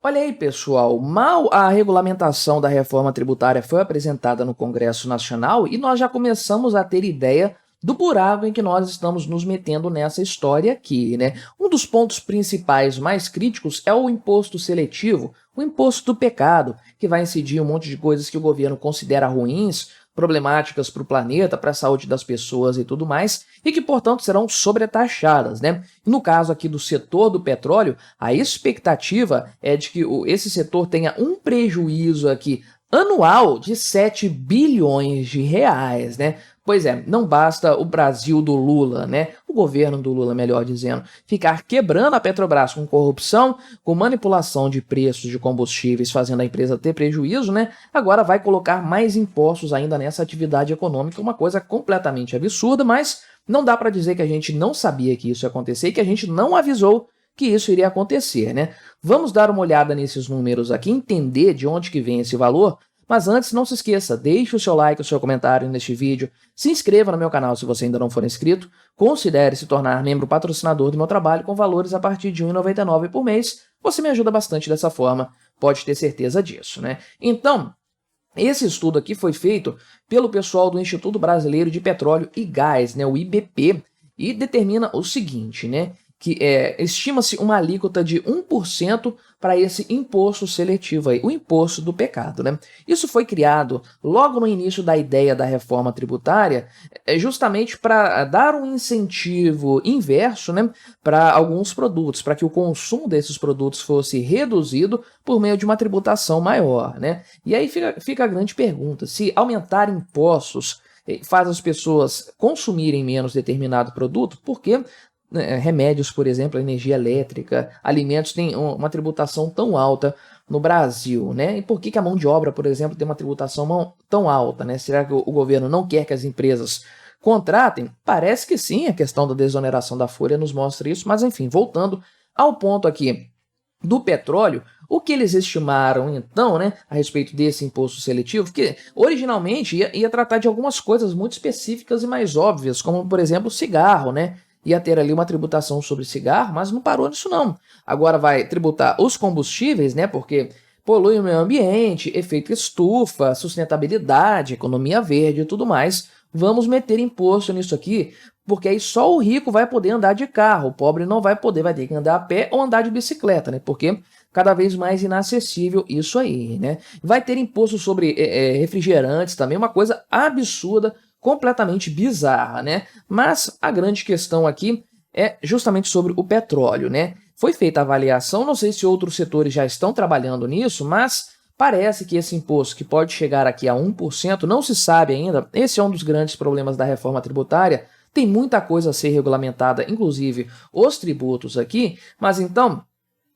Olha aí, pessoal, mal a regulamentação da reforma tributária foi apresentada no Congresso Nacional e nós já começamos a ter ideia do buraco em que nós estamos nos metendo nessa história aqui, né? Um dos pontos principais mais críticos é o imposto seletivo, o imposto do pecado, que vai incidir um monte de coisas que o governo considera ruins, problemáticas para o planeta, para a saúde das pessoas e tudo mais, e que, portanto, serão sobretaxadas, né? No caso aqui do setor do petróleo, a expectativa é de que esse setor tenha um prejuízo aqui anual de 7 bilhões de reais, né? Pois é, não basta o Brasil do Lula, né? O governo do Lula, melhor dizendo, ficar quebrando a Petrobras com corrupção, com manipulação de preços de combustíveis, fazendo a empresa ter prejuízo, né? Agora vai colocar mais impostos ainda nessa atividade econômica, uma coisa completamente absurda, mas não dá para dizer que a gente não sabia que isso ia acontecer e que a gente não avisou que isso iria acontecer, né? Vamos dar uma olhada nesses números aqui, entender de onde que vem esse valor, mas antes não se esqueça, deixe o seu like, o seu comentário neste vídeo, se inscreva no meu canal se você ainda não for inscrito, considere se tornar membro patrocinador do meu trabalho com valores a partir de R$ 1,99 por mês, você me ajuda bastante dessa forma, pode ter certeza disso, né? Então, esse estudo aqui foi feito pelo pessoal do Instituto Brasileiro de Petróleo e Gás, né, o IBP, e determina o seguinte, né, que estima-se uma alíquota de 1% para esse imposto seletivo aí, o imposto do pecado, né? Isso foi criado logo no início da ideia da reforma tributária, justamente para dar um incentivo inverso, né, para alguns produtos, para que o consumo desses produtos fosse reduzido por meio de uma tributação maior, né? E aí fica a grande pergunta, se aumentar impostos faz as pessoas consumirem menos determinado produto, por que remédios, por exemplo, energia elétrica, alimentos têm uma tributação tão alta no Brasil, né? E por que a mão de obra, por exemplo, tem uma tributação tão alta, né? Será que o governo não quer que as empresas contratem? Parece que sim, a questão da desoneração da folha nos mostra isso, mas enfim, voltando ao ponto aqui do petróleo, o que eles estimaram então, né, a respeito desse imposto seletivo, que originalmente ia tratar de algumas coisas muito específicas e mais óbvias, como por exemplo o cigarro, né? Ia ter ali uma tributação sobre cigarro, mas não parou nisso não. Agora vai tributar os combustíveis, né, porque polui o meio ambiente, efeito estufa, sustentabilidade, economia verde e tudo mais. Vamos meter imposto nisso aqui, porque aí só o rico vai poder andar de carro, o pobre não vai poder, vai ter que andar a pé ou andar de bicicleta, né, porque cada vez mais inacessível isso aí, né. Vai ter imposto sobre refrigerantes também, uma coisa absurda, completamente bizarra, né? Mas a grande questão aqui é justamente sobre o petróleo, né? Foi feita a avaliação, não sei se outros setores já estão trabalhando nisso, mas parece que esse imposto, que pode chegar aqui a 1%, não se sabe ainda, esse é um dos grandes problemas da reforma tributária, tem muita coisa a ser regulamentada, inclusive os tributos aqui, mas então,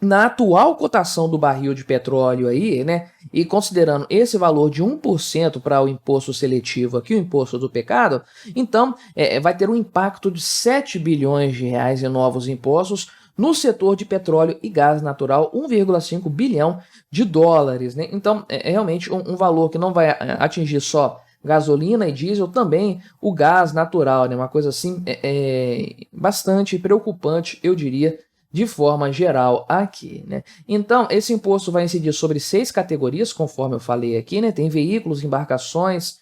na atual cotação do barril de petróleo aí, né, e considerando esse valor de 1% para o imposto seletivo aqui, o imposto do pecado, então vai ter um impacto de 7 bilhões de reais em novos impostos no setor de petróleo e gás natural, 1,5 bilhão de dólares, né? Então é realmente um valor que não vai atingir só gasolina e diesel, também o gás natural, né? Uma coisa assim bastante preocupante, eu diria, de forma geral aqui, né? Então, esse imposto vai incidir sobre 6 categorias, conforme eu falei aqui, né? Tem veículos, embarcações,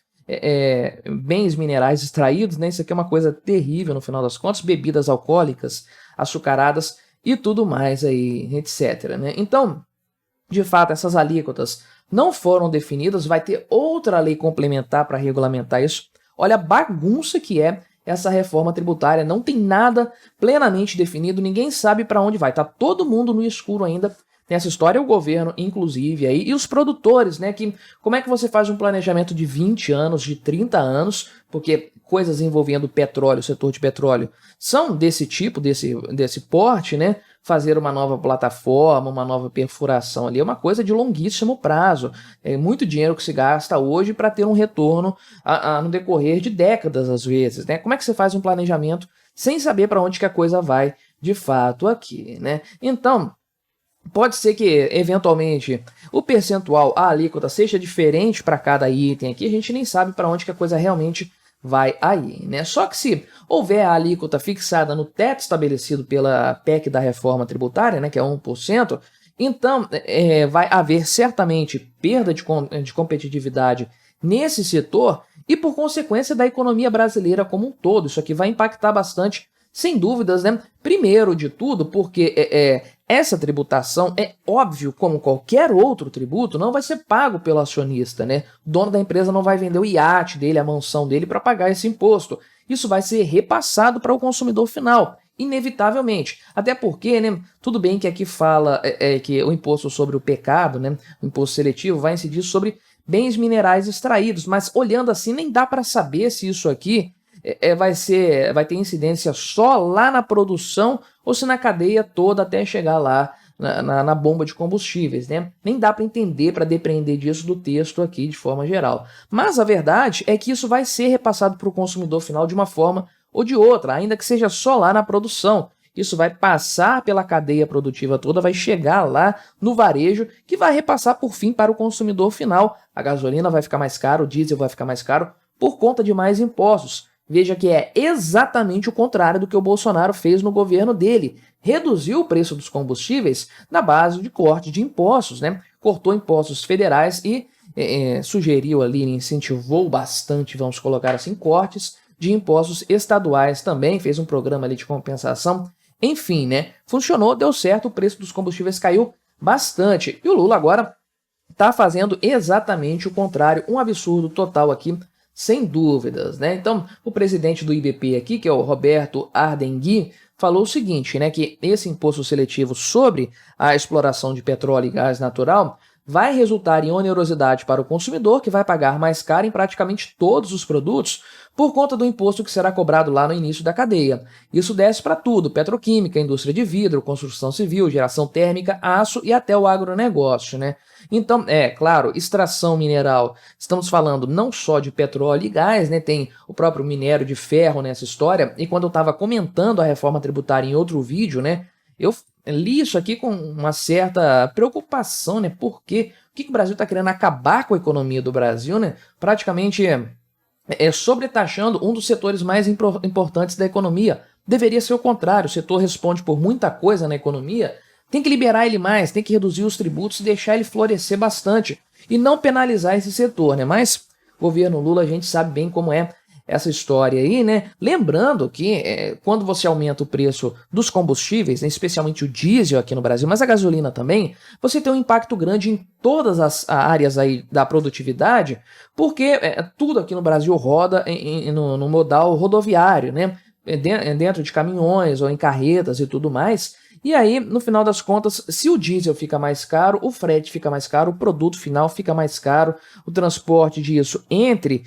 bens minerais extraídos, né? Isso aqui é uma coisa terrível no final das contas, bebidas alcoólicas, açucaradas e tudo mais aí, etc, né? Então, de fato, essas alíquotas não foram definidas, vai ter outra lei complementar para regulamentar isso. Olha a bagunça que é essa reforma tributária, não tem nada plenamente definido, ninguém sabe para onde vai, tá todo mundo no escuro ainda nessa história, o governo inclusive aí, e os produtores, né, que como é que você faz um planejamento de 20 anos, de 30 anos, porque coisas envolvendo petróleo, setor de petróleo, são desse tipo, desse porte, né, fazer uma nova plataforma, uma nova perfuração ali, é uma coisa de longuíssimo prazo, é muito dinheiro que se gasta hoje para ter um retorno no decorrer de décadas às vezes, né? Como é que você faz um planejamento sem saber para onde que a coisa vai de fato aqui, né? Então, pode ser que, eventualmente, o percentual, a alíquota, seja diferente para cada item aqui, a gente nem sabe para onde que a coisa realmente vai aí, né? Só que se houver a alíquota fixada no teto estabelecido pela PEC da reforma tributária, né, que é 1%, Então, vai haver certamente perda de competitividade nesse setor e, por consequência, da economia brasileira como um todo. Isso aqui vai impactar bastante, sem dúvidas, né? Primeiro de tudo, porque essa tributação, é óbvio, como qualquer outro tributo, não vai ser pago pelo acionista, né? O dono da empresa não vai vender o iate dele, a mansão dele, para pagar esse imposto. Isso vai ser repassado para o consumidor final, inevitavelmente. Até porque, né, tudo bem que aqui fala que o imposto sobre o pecado, né, o imposto seletivo, vai incidir sobre bens minerais extraídos, mas olhando assim nem dá para saber se isso aqui vai ter incidência só lá na produção ou se na cadeia toda até chegar lá na bomba de combustíveis, né? Nem dá para entender, para depender disso do texto aqui de forma geral. Mas a verdade é que isso vai ser repassado para o consumidor final de uma forma ou de outra, ainda que seja só lá na produção. Isso vai passar pela cadeia produtiva toda, vai chegar lá no varejo, que vai repassar por fim para o consumidor final. A gasolina vai ficar mais caro, o diesel vai ficar mais caro por conta de mais impostos. Veja que é exatamente o contrário do que o Bolsonaro fez no governo dele. Reduziu o preço dos combustíveis na base de corte de impostos, né? Cortou impostos federais e sugeriu ali, incentivou bastante, vamos colocar assim, cortes de impostos estaduais também, fez um programa ali de compensação. Enfim, né? Funcionou, deu certo, o preço dos combustíveis caiu bastante. E o Lula agora está fazendo exatamente o contrário, um absurdo total aqui, sem dúvidas, né? Então, o presidente do IBP aqui, que é o Roberto Ardengui, falou o seguinte, né, que esse imposto seletivo sobre a exploração de petróleo e gás natural vai resultar em onerosidade para o consumidor, que vai pagar mais caro em praticamente todos os produtos por conta do imposto que será cobrado lá no início da cadeia. Isso desce para tudo: petroquímica, indústria de vidro, construção civil, geração térmica, aço e até o agronegócio, né? Então, claro, extração mineral, estamos falando não só de petróleo e gás, né? Tem o próprio minério de ferro nessa história, e quando eu estava comentando a reforma tributária em outro vídeo, né, eu li isso aqui com uma certa preocupação, né? Porque o que o Brasil está querendo acabar com a economia do Brasil, né? Praticamente sobretaxando um dos setores mais importantes da economia. Deveria ser o contrário: o setor responde por muita coisa na economia, tem que liberar ele mais, tem que reduzir os tributos e deixar ele florescer bastante, e não penalizar esse setor, né? Mas governo Lula, a gente sabe bem como é essa história aí, né? Lembrando que quando você aumenta o preço dos combustíveis, né, especialmente o diesel aqui no Brasil, mas a gasolina também, você tem um impacto grande em todas as áreas aí da produtividade, porque tudo aqui no Brasil roda no modal rodoviário, né? Dentro de caminhões ou em carretas e tudo mais. E aí, no final das contas, se o diesel fica mais caro, o frete fica mais caro, o produto final fica mais caro, o transporte disso entre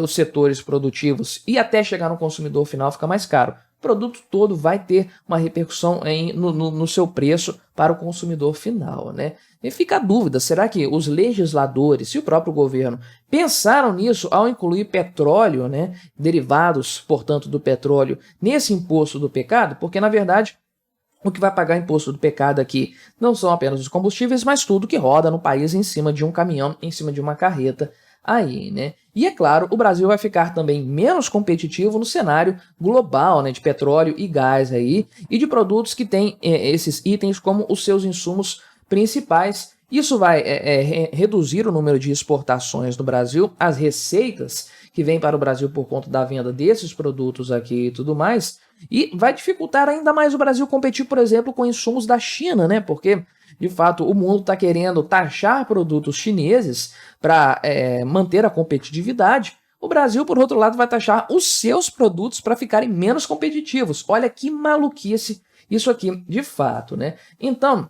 os setores produtivos e até chegar no consumidor final fica mais caro. O produto todo vai ter uma repercussão no seu preço para o consumidor final, né? E fica a dúvida: será que os legisladores e o próprio governo pensaram nisso ao incluir petróleo, né, derivados, portanto, do petróleo, nesse imposto do pecado? Porque, na verdade, o que vai pagar imposto do pecado aqui não são apenas os combustíveis, mas tudo que roda no país em cima de um caminhão, em cima de uma carreta aí, né? E é claro, o Brasil vai ficar também menos competitivo no cenário global, né, de petróleo e gás aí, e de produtos que têm esses itens como os seus insumos principais. Isso vai reduzir o número de exportações do Brasil, as receitas que vêm para o Brasil por conta da venda desses produtos aqui e tudo mais, e vai dificultar ainda mais o Brasil competir, por exemplo, com insumos da China, né? Porque, de fato, o mundo está querendo taxar produtos chineses para manter a competitividade. O Brasil, por outro lado, vai taxar os seus produtos para ficarem menos competitivos. Olha que maluquice isso aqui, de fato, né? Então,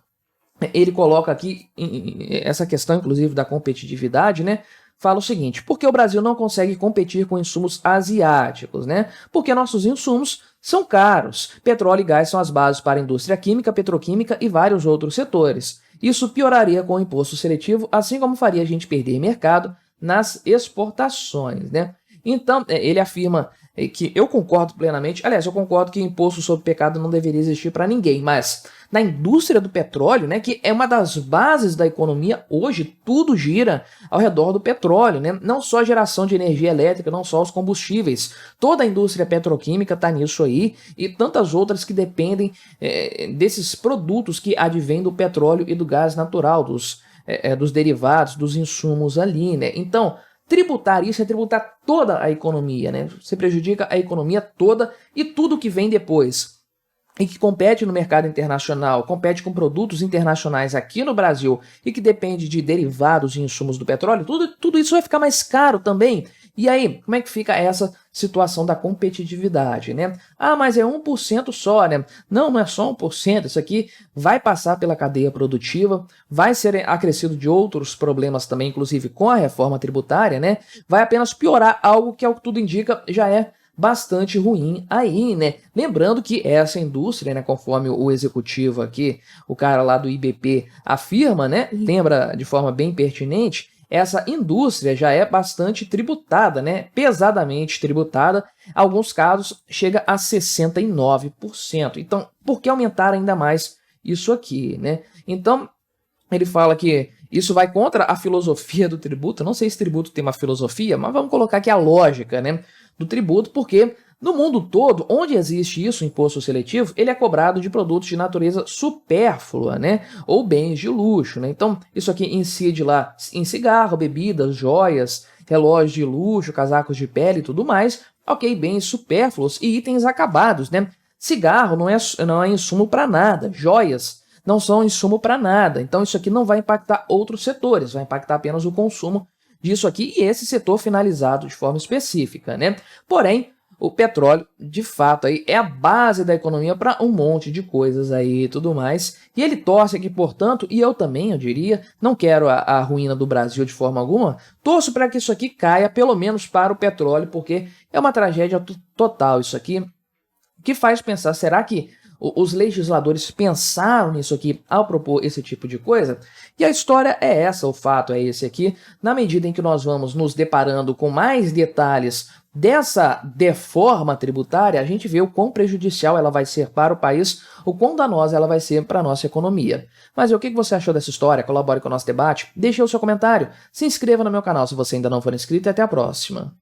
ele coloca aqui essa questão, inclusive, da competitividade, né? Fala o seguinte: porque o Brasil não consegue competir com insumos asiáticos, né? Porque nossos insumos são caros. Petróleo e gás são as bases para a indústria química, petroquímica e vários outros setores. Isso pioraria com o imposto seletivo, assim como faria a gente perder mercado nas exportações, né? Então, ele afirma que eu concordo plenamente. Aliás, eu concordo que imposto sobre pecado não deveria existir para ninguém, mas na indústria do petróleo, né, que é uma das bases da economia. Hoje tudo gira ao redor do petróleo, né? Não só a geração de energia elétrica, não só os combustíveis. Toda a indústria petroquímica está nisso aí e tantas outras que dependem desses produtos que advêm do petróleo e do gás natural, dos derivados, dos insumos ali, né? Então, tributar isso é tributar toda a economia, né? Você prejudica a economia toda e tudo que vem depois e que compete no mercado internacional, compete com produtos internacionais aqui no Brasil e que depende de derivados e insumos do petróleo, tudo isso vai ficar mais caro também. E aí, como é que fica essa situação da competitividade, né? Ah, mas é 1% só, né? Não, não é só 1%, isso aqui vai passar pela cadeia produtiva, vai ser acrescido de outros problemas também, inclusive com a reforma tributária, né? Vai apenas piorar algo que, ao que tudo indica, já é bastante ruim aí, né? Lembrando que essa indústria, né, conforme o executivo aqui, o cara lá do IBP afirma, né, lembra de forma bem pertinente, essa indústria já é bastante tributada, né, pesadamente tributada, em alguns casos chega a 69%. Então, por que aumentar ainda mais isso aqui, né? Então, ele fala que isso vai contra a filosofia do tributo. Eu não sei se tributo tem uma filosofia, mas vamos colocar aqui a lógica, né, do tributo, porque no mundo todo, onde existe isso, imposto seletivo, ele é cobrado de produtos de natureza supérflua, né, ou bens de luxo, né? Então, isso aqui incide lá em cigarro, bebidas, joias, relógios de luxo, casacos de pele e tudo mais, ok, bens supérfluos e itens acabados, né? Cigarro não é insumo para nada, joias não são insumo para nada, então isso aqui não vai impactar outros setores, vai impactar apenas o consumo disso aqui e esse setor finalizado de forma específica, né? Porém, o petróleo, de fato, aí é a base da economia para um monte de coisas aí e tudo mais. E ele torce aqui, portanto, e eu também, eu diria, não quero a ruína do Brasil de forma alguma, torço para que isso aqui caia, pelo menos para o petróleo, porque é uma tragédia total isso aqui, que faz pensar, será que os legisladores pensaram nisso aqui ao propor esse tipo de coisa? E a história é essa, o fato é esse aqui. Na medida em que nós vamos nos deparando com mais detalhes dessa deforma tributária, a gente vê o quão prejudicial ela vai ser para o país, o quão danosa ela vai ser para a nossa economia. Mas e o que você achou dessa história? Colabore com o nosso debate, deixe o seu comentário, se inscreva no meu canal se você ainda não for inscrito e até a próxima.